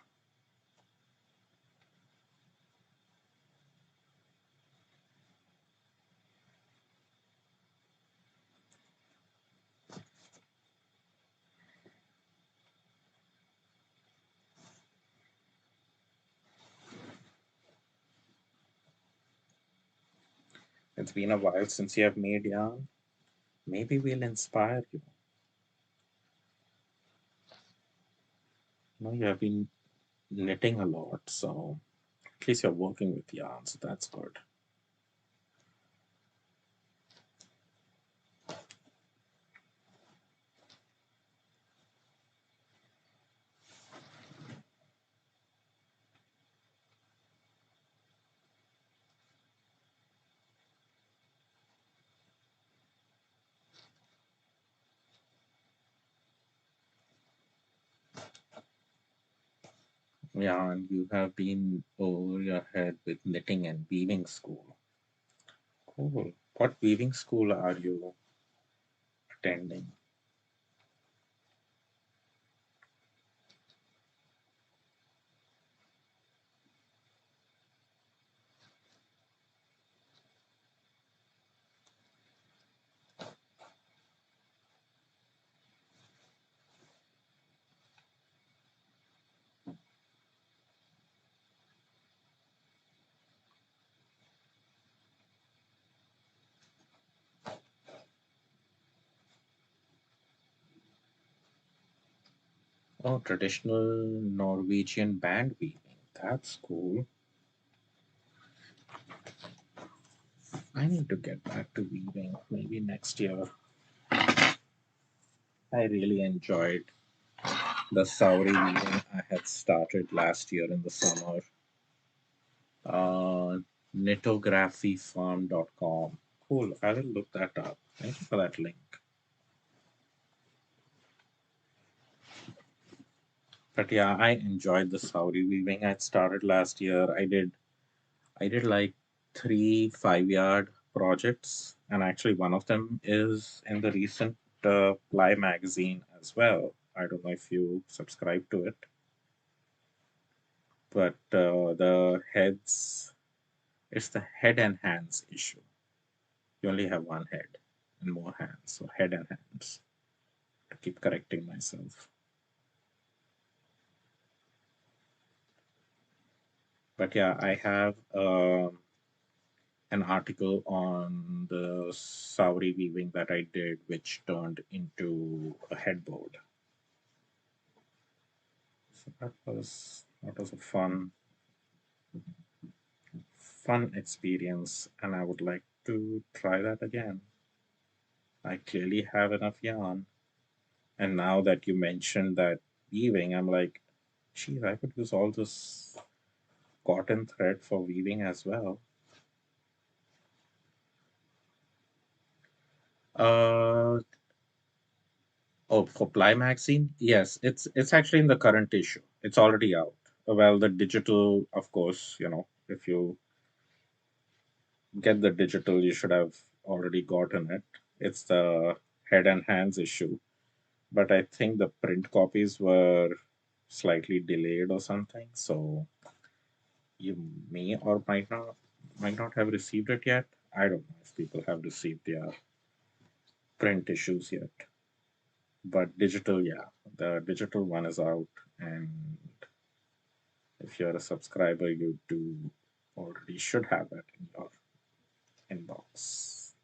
[SPEAKER 1] It's been a while since you have made yarn. Maybe we'll inspire you. You have been knitting a lot, so at least you're working with yarn, so that's good. Yeah, and you have been over your head with knitting and weaving school. Cool. What weaving school are you attending? Oh, traditional Norwegian band weaving. That's cool. I need to get back to weaving maybe next year. I really enjoyed the Sauri weaving I had started last year in the summer. Uh, Knitographyfarm.com. Cool. I will look that up. Thank you for that link. But yeah, I enjoyed the Saudi weaving I started last year. I did like 3 5-yard projects, and actually one of them is in the recent Ply magazine as well. I don't know if you subscribe to it, but the heads, it's the head and hands issue. You only have one head and more hands, so head and hands. To keep correcting myself. But yeah, I have an article on the Saudi weaving that I did, which turned into a headboard. So that was a fun experience, and I would like to try that again. I clearly have enough yarn, and now that you mentioned that weaving, I'm like, geez, I could use all this cotton thread for weaving as well. Uh, Oh, for Ply Magazine? Yes, it's actually in the current issue. It's already out. Well, the digital, of course, if you get the digital, you should have already gotten it. It's the head and hands issue. But I think the print copies were slightly delayed or something, so you may or might not have received it yet. I don't know if people have received their print issues yet. But digital, yeah, the digital one is out, and if you're a subscriber, you do already should have it in your inbox.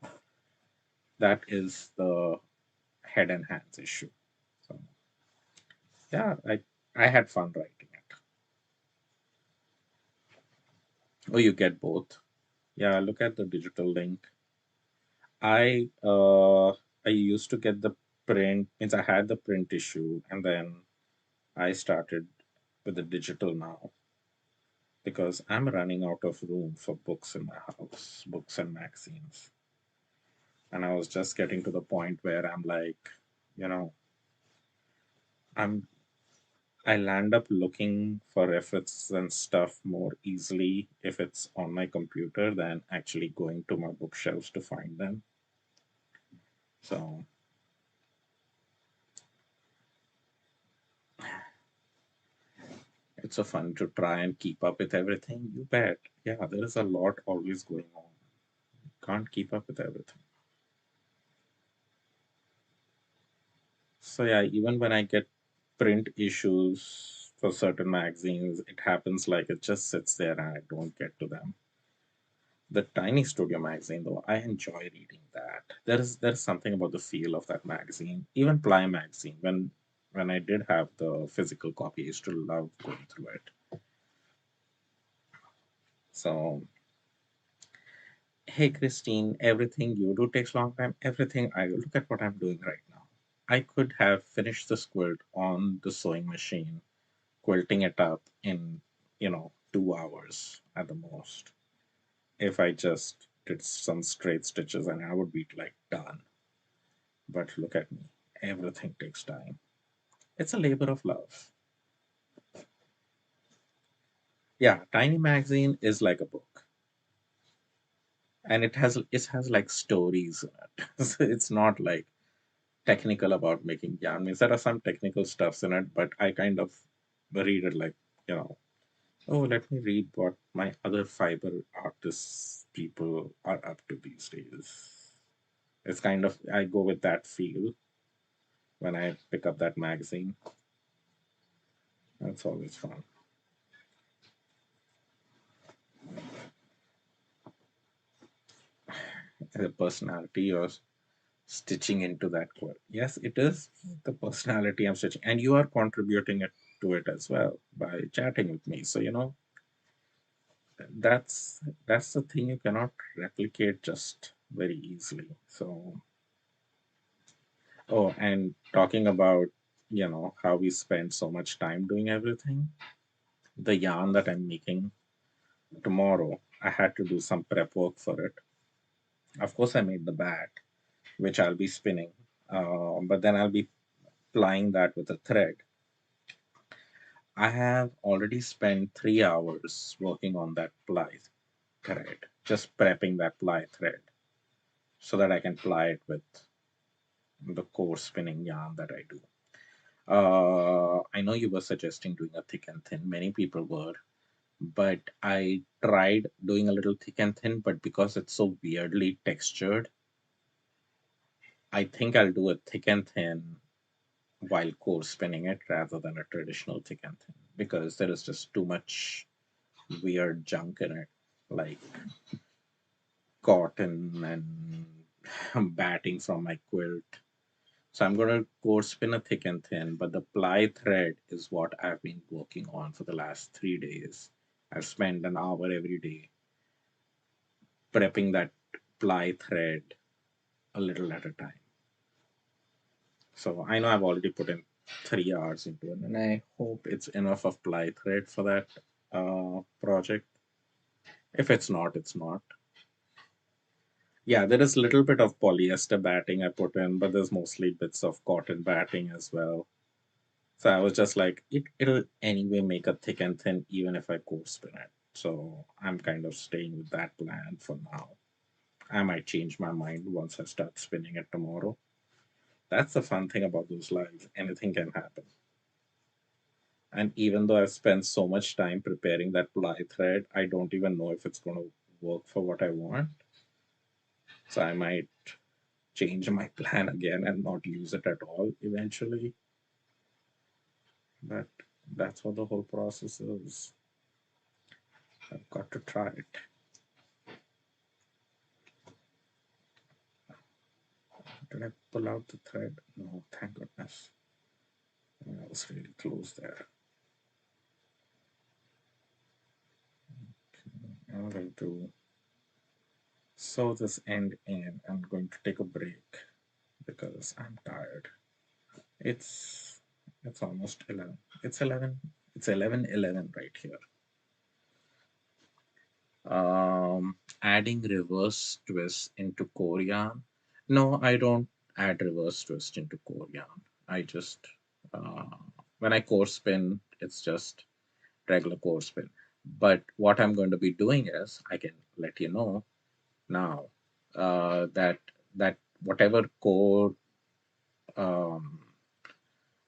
[SPEAKER 1] That is the head and hands issue. So yeah, I had fun writing it. Oh, you get both. Yeah, look at the digital link. I uh I used to get the print, means I had the print issue, and then I started with the digital now because I'm running out of room for books in my house, books and magazines. And I was just getting to the point where I'm like, you know, I'm I'll end up looking for references and stuff more easily if it's on my computer than actually going to my bookshelves to find them. So it's so fun to try and keep up with everything. You bet. Yeah, there is a lot always going on. Can't keep up with everything. So yeah, even when I get print issues for certain magazines, it happens like it just sits there and I don't get to them. The Tiny Studio magazine, though, I enjoy reading that. There's something about the feel of that magazine. Even Ply magazine, when I did have the physical copy, I used to love going through it. So, hey Christine, everything you do takes long time. Everything I look at what I'm doing right now. I could have finished this quilt on the sewing machine, quilting it up in 2 hours at the most. If I just did some straight stitches and I would be like done. But look at me. Everything takes time. It's a labor of love. Yeah, Tiny Magazine is like a book. And it has like stories in it. So it's not like technical about making yarn. Means there are some technical stuffs in it, but I kind of read it like, you know, oh, let me read what my other fiber artists people are up to these days. It's kind of I go with that feel when I pick up that magazine. That's always fun. The personality you're stitching into that quilt. Yes, it is the personality I'm stitching, and you are contributing it to it as well by chatting with me. So that's the thing you cannot replicate just very easily. So Oh, and talking about, how we spend so much time doing everything, the yarn that I'm making tomorrow, I had to do some prep work for it. Of course, I made the bat, which I'll be spinning, but then I'll be plying that with a thread. I have already spent 3 hours working on that ply thread, just prepping that ply thread so that I can ply it with the core spinning yarn that I do. I know you were suggesting doing a thick and thin. Many people were, but I tried doing a little thick and thin, but because it's so weirdly textured, I think I'll do a thick and thin while core spinning it rather than a traditional thick and thin because there is just too much weird junk in it, like cotton and batting from my quilt. So I'm going to core spin a thick and thin, but the ply thread is what I've been working on for the last 3 days. I've spent an hour every day prepping that ply thread a little at a time. So I know I've already put in 3 hours into it, and I hope it's enough of ply thread for that project. If it's not, it's not. Yeah, there is a little bit of polyester batting I put in, but there's mostly bits of cotton batting as well. So I was just like, it'll anyway make a thick and thin even if I core spin it. So I'm kind of staying with that plan for now. I might change my mind once I start spinning it tomorrow. That's the fun thing about those lives. Anything can happen. And even though I've spent so much time preparing that ply thread, I don't even know if it's going to work for what I want. So I might change my plan again and not use it at all eventually. But that's what the whole process is. I've got to try it. Did I pull out the thread? No, thank goodness. I was really close there. I'm going to sew this end in. I'm going to take a break because I'm tired. It's it's almost 11. It's 11. It's 11:11 right here. Adding reverse twist into core yarn. No, I don't add reverse twist into core yarn. I just uh, when I core spin, it's just regular core spin. But what I'm going to be doing is I can let you know now that whatever core um,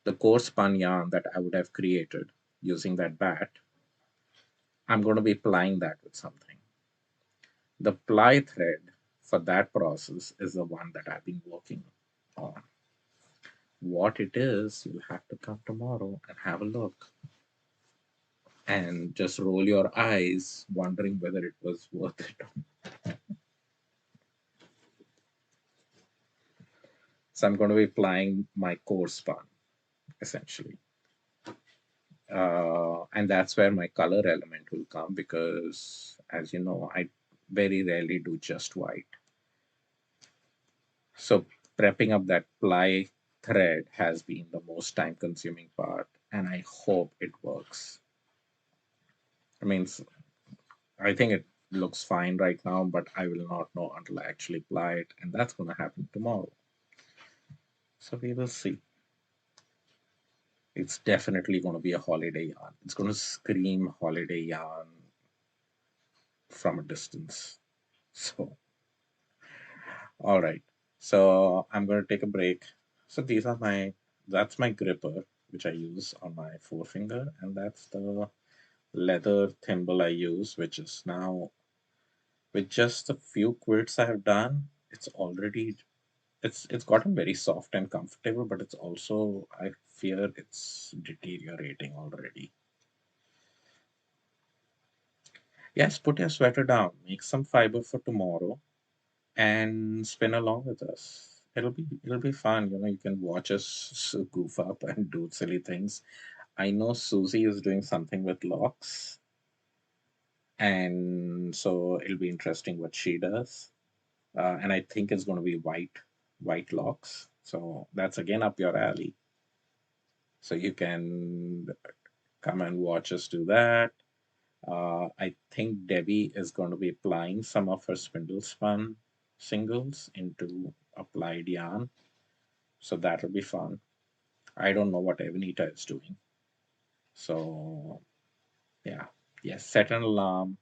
[SPEAKER 1] the core spun yarn that I would have created using that bat, I'm going to be applying that with something. The ply thread for that process is the one that I've been working on. What it is, you'll have to come tomorrow and have a look and just roll your eyes, wondering whether it was worth it. So I'm going to be applying my core spun essentially. And that's where my color element will come because, as you know, I very rarely do just white. So prepping up that ply thread has been the most time consuming part, and I hope it works. I mean, I think it looks fine right now, but I will not know until I actually apply it, and that's going to happen tomorrow. So we will see. It's definitely going to be a holiday yarn. It's going to scream holiday yarn from a distance. So, all right. So I'm going to take a break. So that's my gripper, which I use on my forefinger, and that's the leather thimble I use, which is now with just the few quilts I have done, it's gotten very soft and comfortable, but it's also I fear it's deteriorating already. Yes, put your sweater down, make some fiber for tomorrow, and spin along with us. It'll be fun. You can watch us goof up and do silly things. I know Susie is doing something with locks, and so it'll be interesting what she does. And I think it's going to be white locks. So that's again up your alley. So you can come and watch us do that. I think Debbie is going to be applying some of her spindle spun singles into applied yarn. So that'll be fun. I don't know what Evanita is doing. So yeah, yes, set an alarm,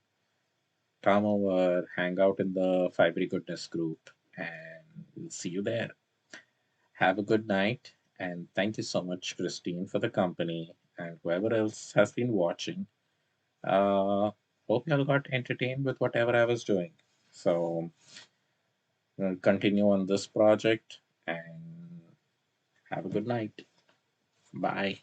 [SPEAKER 1] come over, hang out in the Fibery Goodness group, and we'll see you there. Have a good night, and thank you so much, Christine, for the company, and whoever else has been watching. Uh, Hope you all got entertained with whatever I was doing. So, continue on this project and have a good night. Bye.